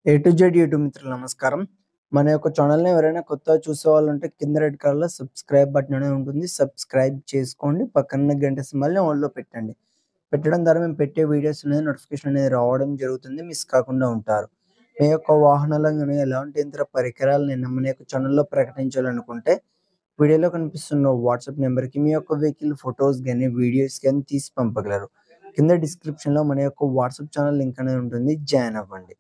A to Z YouTube మిత్రులు నమస్కారం. మన యొక్క ఛానల్‌ని ఎవరైనా కొత్తగా చూసేవాళ్ళుంటే కింద రెడ్ కలర్‌లో సబ్స్క్రైబ్ బటన్ అనేది ఉంటుంది. సబ్స్క్రైబ్ చేసుకోండి. పక్కనున్న గంట సింబల్‌ని ఆన్‌లో పెట్టండి. పెట్టడం ద్వారా మేము పెట్టే వీడియోస్ అనేది నోటిఫికేషన్ అనేది రావడం జరుగుతుంది. మిస్ కాకుండా ఉంటారు. మీ యొక్క వాహనాలను గాని ఎలాంటి యంత్ర పరికరాలను మన యొక్క ఛానల్‌లో ప్రకటించాలనుకుంటే వీడియోలో కనిపిస్తున్న వాట్సాప్ నంబర్‌కి మీ యొక్క వెహికల్ ఫోటోస్ గాని, వీడియోస్ గాని తీసి పంపగలరు. కింద డిస్క్రిప్షన్‌లో మన యొక్క వాట్సాప్ ఛానల్ లింక్ అనేది ఉంటుంది. జాయిన్ అవ్వండి.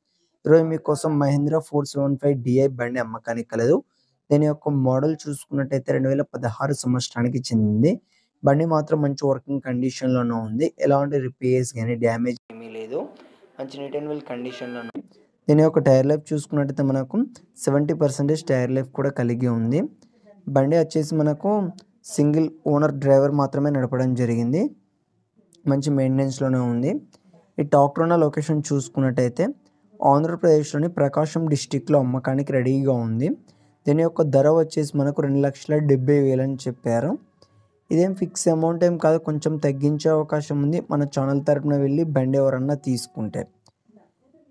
ఈరోజు మీకోసం మహీంద్రా 475 DI బండి అమ్మకానికి కలదు. దీని యొక్క మోడల్ చూసుకున్నట్టయితే 2016 సంవత్సరానికి చెందింది. బండి మాత్రం మంచి వర్కింగ్ కండిషన్‌లోనే ఉంది. ఎలాంటి రిపేర్స్ గాని, డ్యామేజ్ ఏమీ లేదు. మంచి నీట్ అండ్ వెల్ కండిషన్‌లోనే ఉంది. దీని యొక్క టైర్ లైఫ్ చూసుకున్నట్టయితే మనకు 70% టైర్ లైఫ్ కూడా కలిగి ఉంది. బండి వచ్చేసి మనకు సింగిల్ ఓనర్ డ్రైవర్ మాత్రమే నడపడం జరిగింది. మంచి మెయింటెనెన్స్‌లోనే ఉంది. ఈ టాక్టర్ ఉన్న లొకేషన్ చూసుకున్నట్టయితే ఆంధ్రప్రదేశ్‌లోని ప్రకాశం డిస్ట్రిక్ట్‌లో అమ్మకానికి రెడీగా ఉంది. దీని యొక్క ధర వచ్చేసి మనకు 2,70,000 అని చెప్పారు. ఇదేం ఫిక్స్ అమౌంట్ ఏం కాదు, కొంచెం తగ్గించే అవకాశం ఉంది మన ఛానల్ తరపున వెళ్ళి బండి ఎవరన్నా తీసుకుంటే.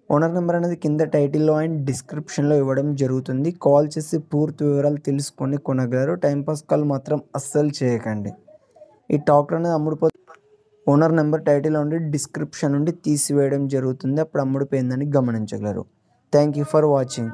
ఓనర్ నెంబర్ అనేది కింద టైటిల్‌లో అండ్ డిస్క్రిప్షన్‌లో ఇవ్వడం జరుగుతుంది. కాల్ చేసి పూర్తి వివరాలు తెలుసుకొని కొనగలరు. టైంపాస్ కాల్ మాత్రం అస్సలు చేయకండి. ఈ టాక్టర్ అనేది ఓనర్ నెంబర్ టైటిల్ నుండి డిస్క్రిప్షన్ నుండి తీసివేయడం జరుగుతుంది. అప్పుడు అమ్ముడుపోయిందని గమనించగలరు. Thank you for watching.